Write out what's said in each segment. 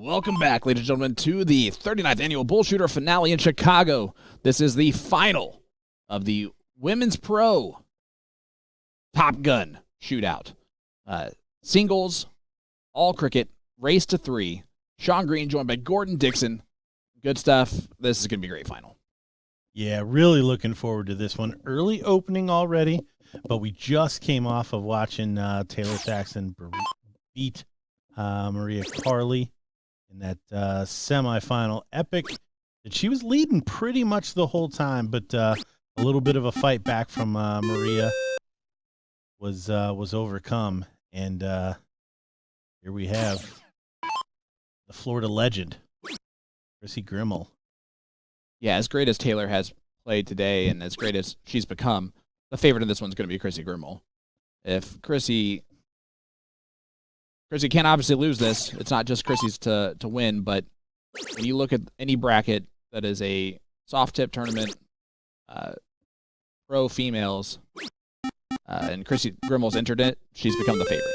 Welcome back, ladies and gentlemen, to the 39th Annual BullShooter finale in Chicago. This is the final of the Women's Pro Top Gun shootout. Singles, all cricket, race to 3. Sean Green joined by Gordon Dixon. Good stuff. This is going to be a great final. Yeah, really looking forward to this one. Early opening already, but we just came off of watching Taylor Thaxton beat Maria Carley in that semifinal epic that she was leading pretty much the whole time, but a little bit of a fight back from Maria was overcome, and here we have the Florida legend, Kris Grimal. Yeah, as great as Taylor has played today and as great as she's become, the favorite in this one's going to be Kris Grimal. If Chrissy can't obviously lose this, it's not just Chrissy's to win, but when you look at any bracket that is a soft tip tournament, pro females, and Kris Grimal's entered it, she's become the favorite.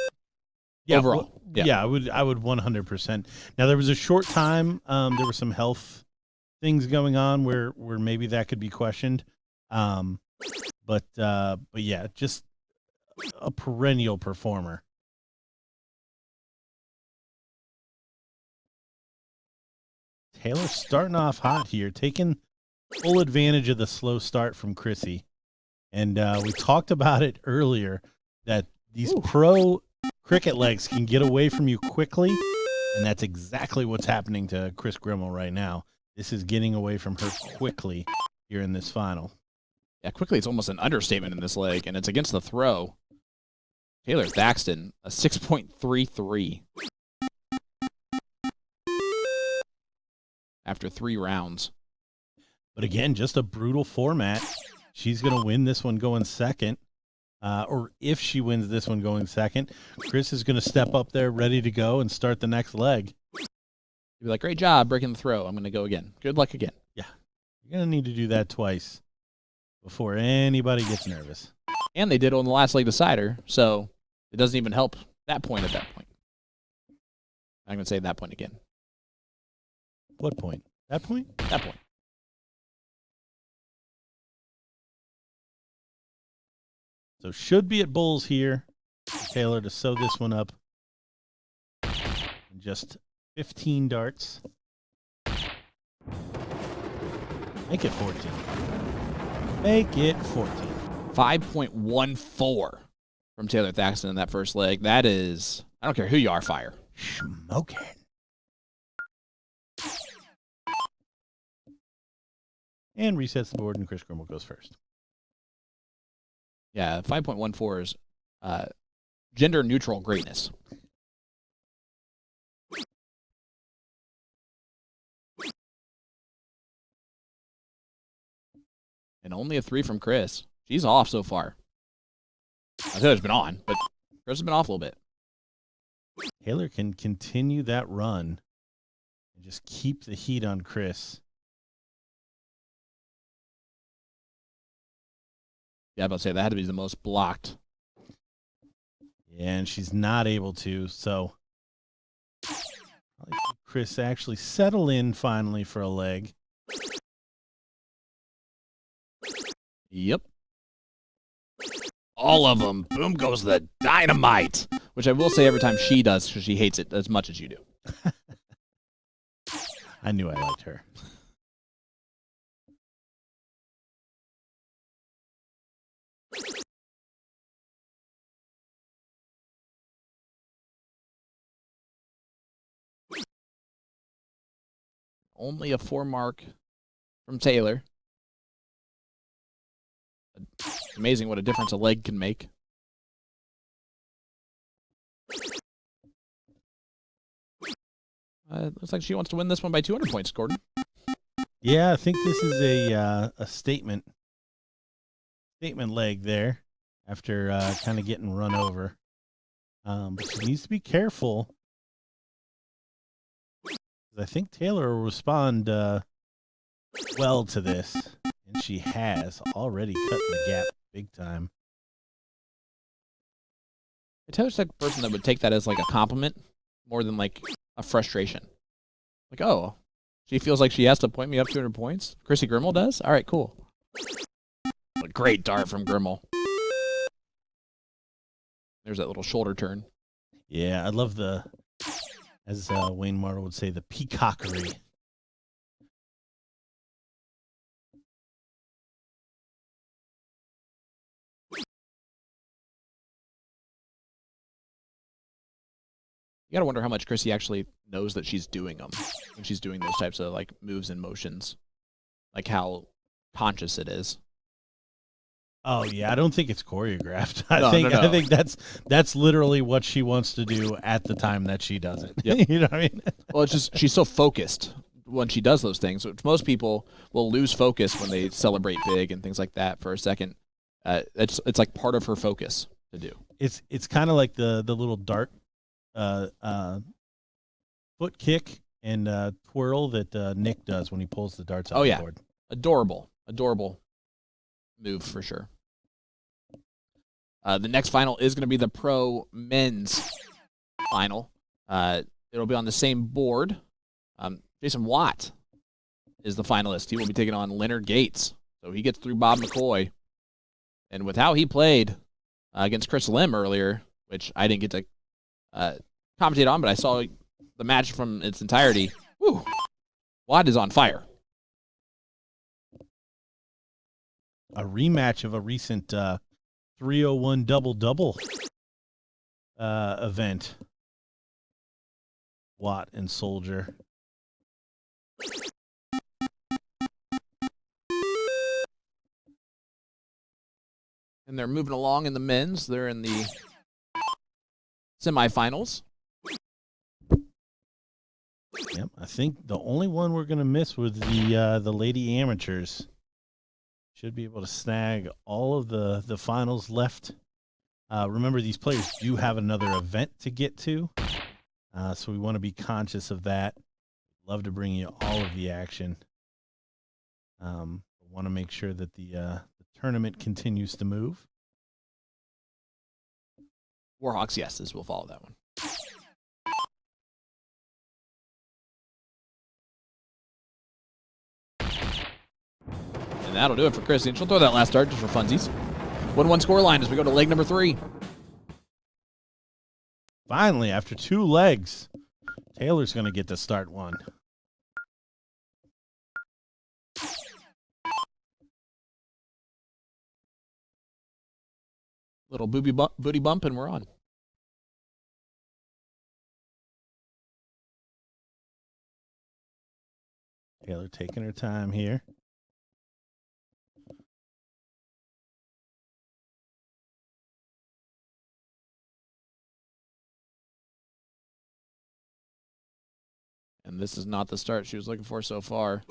Yeah, overall. Well, yeah, I would 100%. Now there was a short time, there were some health things going on where maybe that could be questioned, but yeah, just a perennial performer. Taylor starting off hot here, taking full advantage of the slow start from Chrissy. And we talked about it earlier that these pro cricket legs can get away from you quickly, and that's exactly what's happening to Kris Grimal right now. This is getting away from her quickly here in this final. Yeah, quickly it's almost an understatement in this leg, and it's against the throw. Taylor Thaxton, a 6.33. After 3 rounds. But again, just a brutal format. She's going to win this one going second. Or if she wins this one going second, Kris is going to step up there ready to go and start the next leg. You'll be like, great job breaking the throw. I'm going to go again. Good luck again. Yeah. You're going to need to do that twice before anybody gets nervous. And they did on the last leg decider, so it doesn't even help that point at that point. I'm going to say that point again. What point? That point? That point. So should be at Bulls here. Taylor to sew this one up. And just 15 darts. Make it 14. Make it 14. 5.14 from Taylor Thaxton in that first leg. That is, I don't care who you are, fire. Smoking. And resets the board, and Kris Grimal goes first. Yeah, 5.14 is gender-neutral greatness. And only a 3 from Kris. She's off so far. I thought it's been on, but Kris has been off a little bit. Taylor can continue that run and just keep the heat on Kris. Yeah, I was about to say that had to be the most blocked. Yeah, and she's not able to, so Kris actually settle in finally for a leg. Yep. All of them. Boom goes the dynamite, which I will say every time she does, because she hates it as much as you do. I knew I liked her. Only a 4 mark from Taylor. Amazing what a difference a leg can make. Looks like she wants to win this one by 200 points, Gordon. Yeah, I think this is a statement leg there after kind of getting run over. But she needs to be careful. I think Taylor will respond well to this, and she has already cut the gap big time. Taylor's the type of person that would take that as like a compliment more than like a frustration. Like, oh, she feels like she has to point me up 200 points? Chrissy Grimal does? All right, cool. A great dart from Grimal. There's that little shoulder turn. Yeah, I love the, as Wayne Martel would say, the peacockery. You gotta wonder how much Chrissy actually knows that she's doing them when she's doing those types of like moves and motions, like how conscious it is. Oh yeah, I don't think it's choreographed. No. I think that's literally what she wants to do at the time that she does it. Yep. You know what I mean? Well, it's just she's so focused when she does those things, which most people will lose focus when they celebrate big and things like that for a second. It's like part of her focus to do. It's kind of like the little dart foot kick and twirl that Nick does when he pulls the darts out the board. Adorable move for sure. The next final is going to be the pro men's final. It'll be on the same board. Jason Watt is the finalist. He will be taking on Leonard Gates. So he gets through Bob McCoy. And with how he played against Chris Lim earlier, which I didn't get to commentate on, but I saw the match from its entirety. Woo! Watt is on fire. A rematch of a recent 301 double-double event. Watt and Soldier. And they're moving along in the men's. They're in the semifinals. Yep, I think the only one we're going to miss was the lady amateurs. Should be able to snag all of the finals left. Remember, these players do have another event to get to, so we want to be conscious of that. Love to bring you all of the action. Want to make sure that the tournament continues to move. Warhawks yeses, we'll follow that one. And that'll do it for Kris. And she'll throw that last dart just for funsies. 1-1 scoreline as we go to leg number 3. Finally, after 2 legs, Taylor's going to get to start one. Little booty bump, and we're on. Taylor taking her time here. And this is not the start she was looking for so far.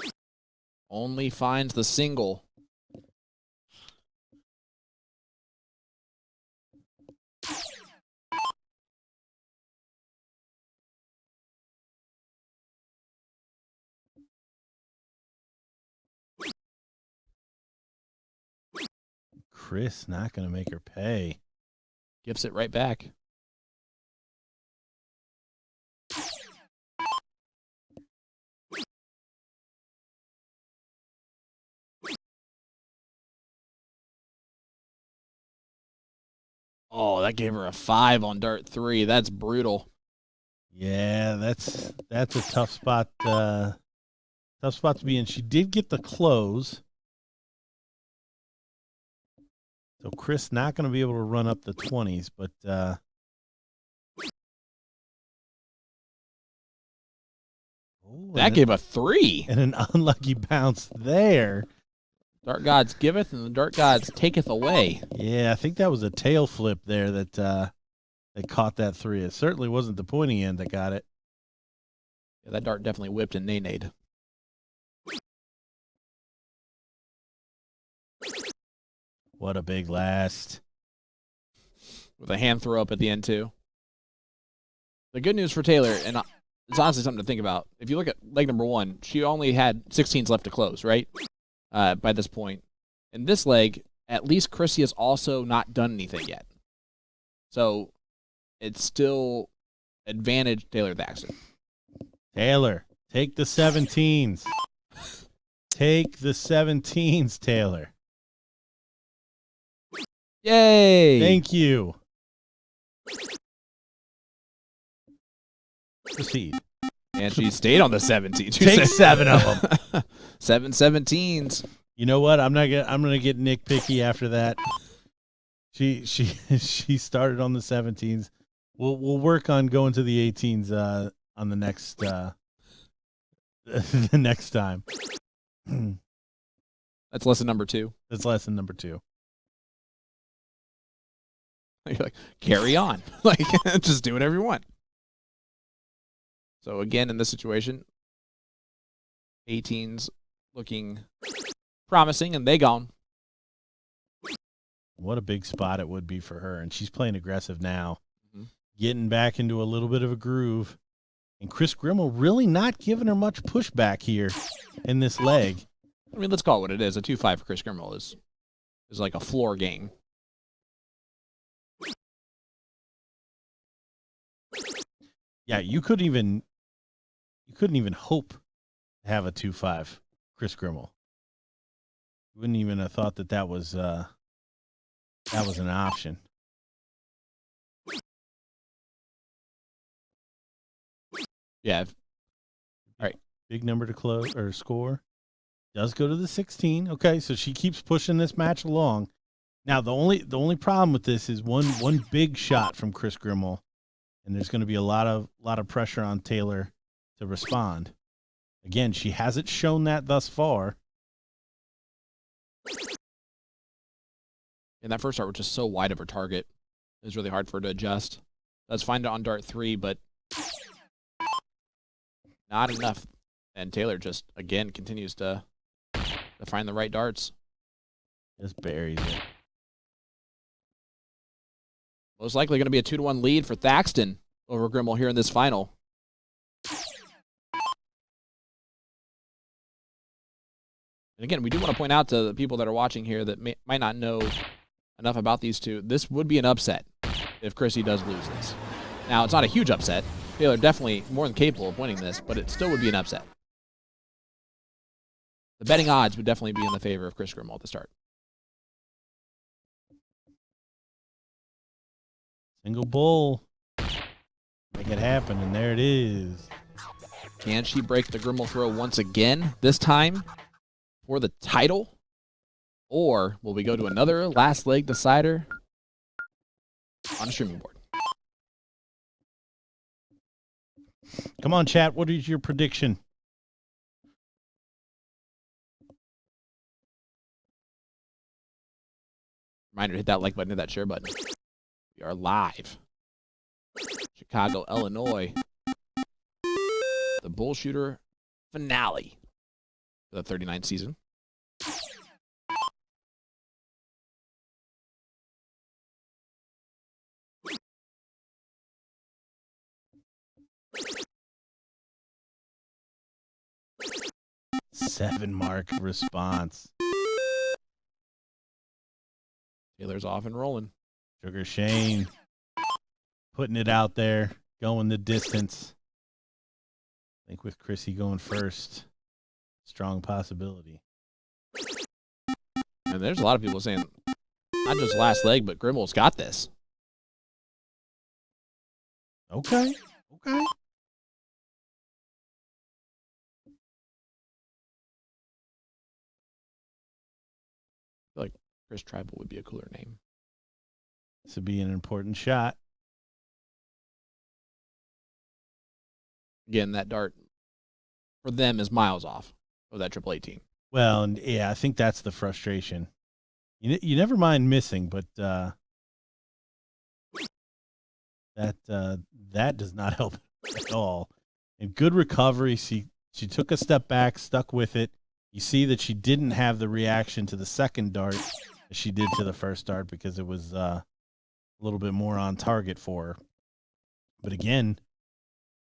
Only finds the single. Kris not going to make her pay. Gifts it right back. Oh, that gave her a 5 on dart 3. That's brutal. Yeah, that's a tough spot. Tough spot to be in. She did get the close. So Kris not going to be able to run up the 20s, but that gave a 3. And an unlucky bounce there. Dart gods giveth and the dart gods taketh away. Yeah, I think that was a tail flip there that caught that 3. It certainly wasn't the pointy end that got it. Yeah, that dart definitely whipped and nay-nayed. What a big last. With a hand throw up at the end, too. The good news for Taylor, and it's honestly something to think about. If you look at leg number 1, she only had 16s left to close, right? By this point. In this leg, at least Chrissy has also not done anything yet. So it's still advantage Taylor Thaxton. Taylor Take the 17s. Take the 17s, Taylor. Yay! Thank you. Proceed. And she stayed on the 17s. Take 7 of them. 7 17s. You know what? I'm gonna get nitpicky after that. She started on the 17s. We'll work on going to the 18s on the next the next time. That's lesson number 2. That's lesson number 2. You're like, carry on. Like, just do whatever you want. So again, in this situation, 18s looking promising, and they gone. What a big spot it would be for her, and she's playing aggressive now, Mm-hmm. getting back into a little bit of a groove. And Kris Grimal really not giving her much pushback here in this leg. I mean, let's call it what it is. A 2-5 for Kris Grimal is like a floor game. Yeah, you couldn't even hope to have a 2-5 Kris Grimal. You wouldn't even have thought that was an option. Yeah. All right. Big number to close or score. Does go to the 16. Okay, so she keeps pushing this match along. Now the only problem with this is one big shot from Kris Grimal, and there's going to be a lot of pressure on Taylor to respond. Again, she hasn't shown that thus far. And that first dart was just so wide of her target. It was really hard for her to adjust. Let's find it on dart 3, but not enough. And Taylor just, again, continues to find the right darts. Just buries it. Most likely going to be a 2-1 lead for Thaxton over Grimal here in this final. And again, we do want to point out to the people that are watching here that might not know enough about these two, this would be an upset if Chrissy does lose this. Now, it's not a huge upset. Taylor definitely more than capable of winning this, but it still would be an upset. The betting odds would definitely be in the favor of Kris Grimal at the start. Single bull. Make it happen, and there it is. Can she break the Grimal throw once again, this time for the title? Or will we go to another last leg decider on a streaming board? Come on, chat. What is your prediction? Reminder to hit that like button, hit that share button. We are live. Chicago, Illinois. The BullShooter finale for the 39th season. Seven mark response. Taylor's off and rolling. Sugar Shane putting it out there, going the distance. I think with Chrissy going first, strong possibility. And there's a lot of people saying, not just last leg, but Grimal's got this. Okay. Okay. I feel like Chris Tribal would be a cooler name. This would be an important shot. Again, that dart for them is miles off of that 18. Well, and yeah, I think that's the frustration. You never mind missing, but that does not help at all. And good recovery. She took a step back, stuck with it. You see that she didn't have the reaction to the second dart as she did to the first dart because it was a little bit more on target for her. But again,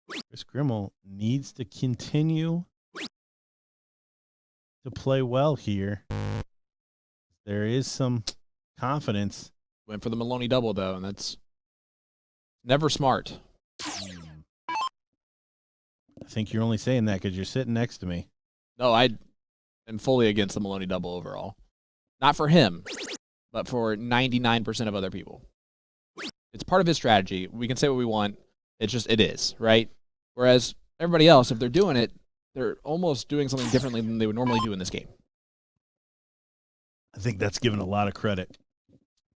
Kris Grimal needs to continue to play well here. There is some confidence. Went for the Maloney double, though, and that's never smart. I think you're only saying that because you're sitting next to me. No, I am fully against the Maloney double overall. Not for him, but for 99% of other people. It's part of his strategy. We can say what we want. It is, right? Whereas everybody else, if they're doing it, they're almost doing something differently than they would normally do in this game. I think that's given a lot of credit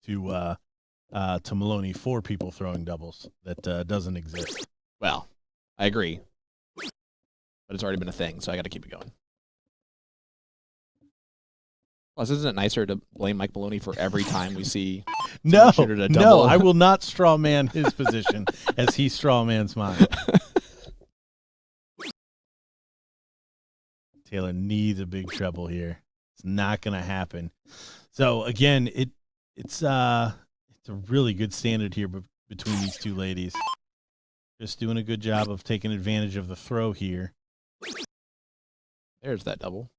to Maloney for people throwing doubles that doesn't exist. Well, I agree. But it's already been a thing, so I got to keep it going. Plus, isn't it nicer to blame Mike Maloney for every time we see No, shooter to double? I will not straw man his position as he straw man's mine. Taylor needs a big treble here. It's not going to happen. So again, it's a really good standard here between these two ladies. Just doing a good job of taking advantage of the throw here. There's that double.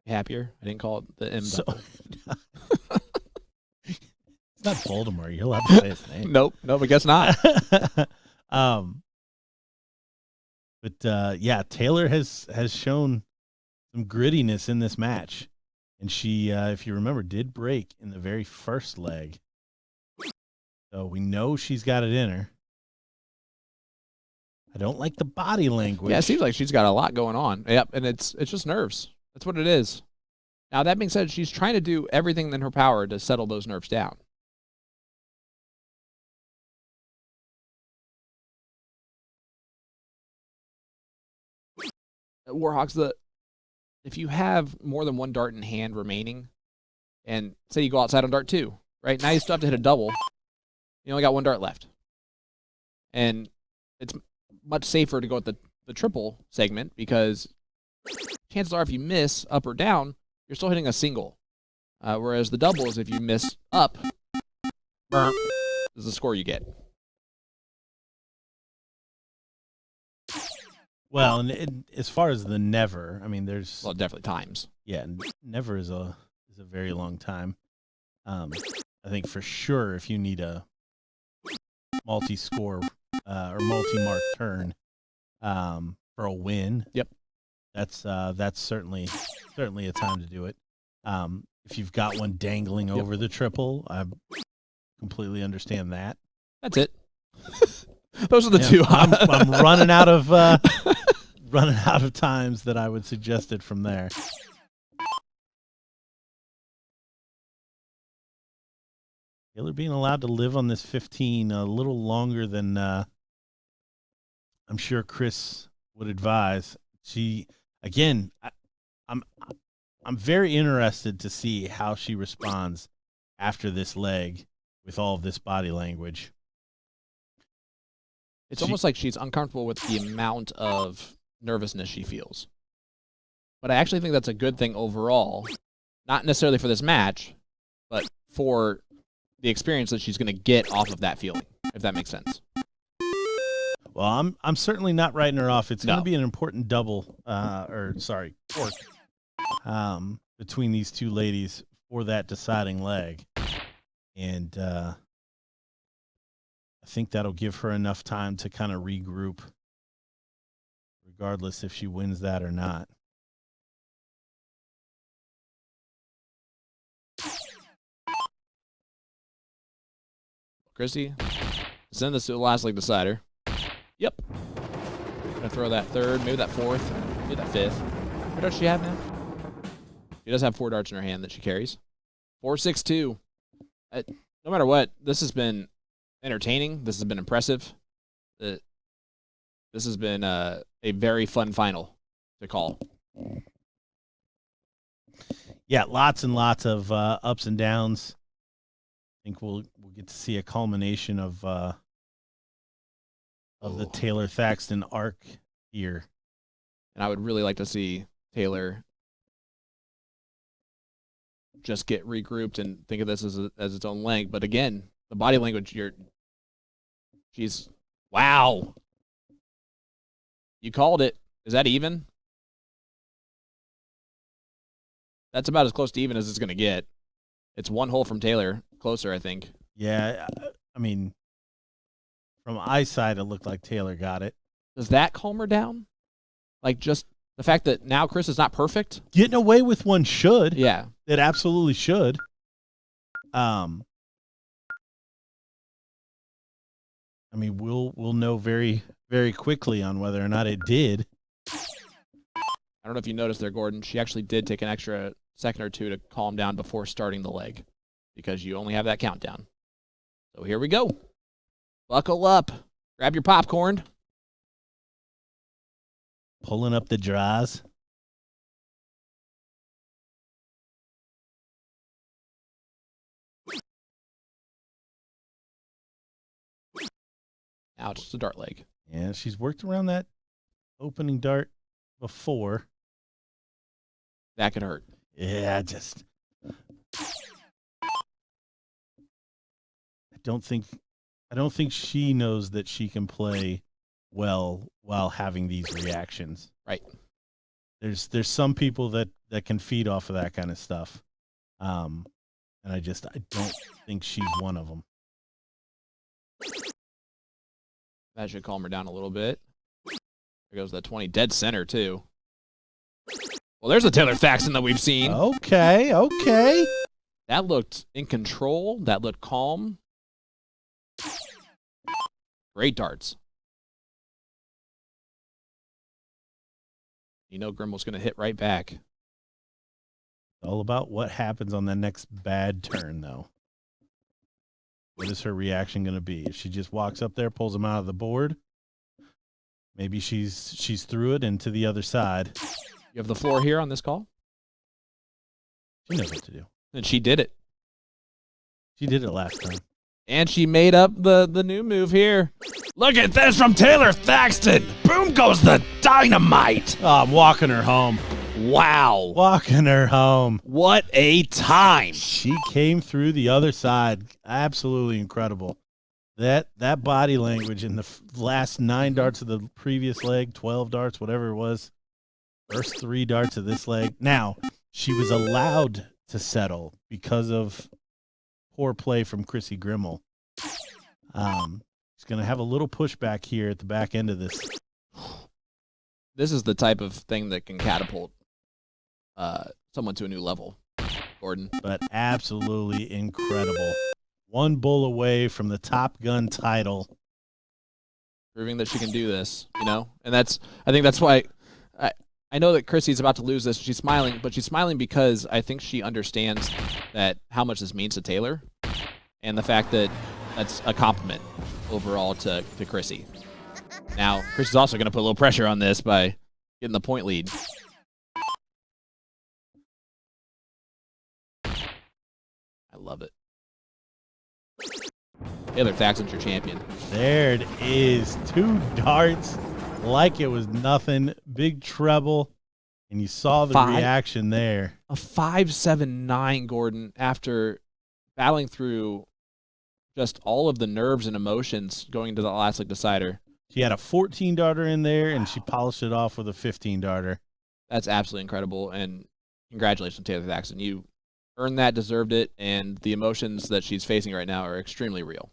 Happier? I didn't call it the M double. It's not Voldemort. You're allowed to say his name. Nope, I guess not. Yeah, Taylor has shown some grittiness in this match. And she, if you remember, did break in the very first leg. So we know she's got it in her. I don't like the body language. Yeah, it seems like she's got a lot going on. Yep, and it's just nerves. That's what it is. Now, that being said, she's trying to do everything in her power to settle those nerves down. Warhawks, if you have more than one dart in hand remaining, and say you go outside on dart 2, right? Now you still have to hit a double. You only got one dart left. And it's much safer to go with the triple segment because chances are if you miss up or down, you're still hitting a single. Whereas the double is if you miss up, is the score you get. Well, and as far as the never, I mean, there's definitely times. Yeah, never is a very long time. I think for sure if you need a multi-score or multi-mark turn for a win, yep, that's certainly a time to do it. If you've got one dangling over the triple, I completely understand that. That's it. Those are the two. I'm running out of times that I would suggest it from there. Taylor being allowed to live on this 15 a little longer than I'm sure Kris would advise. I'm very interested to see how she responds after this leg with all of this body language. It's almost like she's uncomfortable with the amount of nervousness she feels. But I actually think that's a good thing overall. Not necessarily for this match, but for the experience that she's going to get off of that feeling, if that makes sense. Well, I'm certainly not writing her off. It's going to be an important double, fork, between these two ladies for that deciding leg. And I think that'll give her enough time to kind of regroup, regardless if she wins that or not. Christy, send this to the last leg decider. Yep. Gonna throw that third, maybe that fourth, maybe that fifth. What darts does she have now? She does have 4 darts in her hand that she carries. 4-6-2. No matter what, this has been entertaining. This has been impressive. This has been a very fun final to call. Yeah, lots and lots of ups and downs. I think we'll get to see a culmination of the Taylor Thaxton arc here. And I would really like to see Taylor just get regrouped and think of this as its own leg. But again, the body language, she's, wow. You called it. Is that even? That's about as close to even as it's going to get. It's 1 hole from Taylor. Closer, I think. Yeah, I mean, From eyesight, it looked like Taylor got it. Does that calm her down? Like, just the fact that now Kris is not perfect? Getting away with one should. Yeah. It absolutely should. I mean, we'll know very, very quickly on whether or not it did. I don't know if you noticed there, Gordon. She actually did take an extra second or two to calm down before starting the leg because you only have that countdown. So here we go. Buckle up. Grab your popcorn. Pulling up the draws. Now it's just a dart leg. Yeah, she's worked around that opening dart before. That could hurt. Yeah, I don't think she knows that she can play well while having these reactions. Right. There's some people that can feed off of that kind of stuff. And I don't think she's one of them. That should calm her down a little bit. There goes that 20 dead center, too. Well, there's the Taylor Thaxton that we've seen. Okay. That looked in control. That looked calm. Great darts. You know Grimal's going to hit right back. It's all about what happens on the next bad turn, though. What is her reaction going to be? If she just walks up there, pulls him out of the board, maybe she's through it and to the other side. You have the floor here on this call? She knows what to do. And she did it. She did it last time. And she made up the new move here. Look at this from Taylor Thaxton. Boom goes the dynamite. Oh, I'm walking her home. Wow. Walking her home. What a time. She came through the other side. Absolutely incredible. That body language in the last 9 darts of the previous leg, 12 darts, whatever it was, first 3 darts of this leg. Now, she was allowed to settle because of poor play from Chrissy Grimal. She's going to have a little pushback here at the back end of this. This is the type of thing that can catapult someone to a new level, Gordon. But absolutely incredible. 1 bull away from the Top Gun title. Proving that she can do this, you know? And I think that's why I know that Chrissy's about to lose this. She's smiling, but she's smiling because I think she understands that how much this means to Taylor and the fact that that's a compliment overall to Chrissy. Now, Chris is also going to put a little pressure on this by getting the point lead. I love it. Taylor Thaxton's your champion. There it is. 2 darts like it was nothing. Big treble. And you saw the reaction there. A 5-7-9, Gordon, after battling through just all of the nerves and emotions going into the last leg decider. She had a 14-darter in there, and she polished it off with a 15-darter. That's absolutely incredible, and congratulations, Taylor Thaxton. You earned that, deserved it, and the emotions that she's facing right now are extremely real.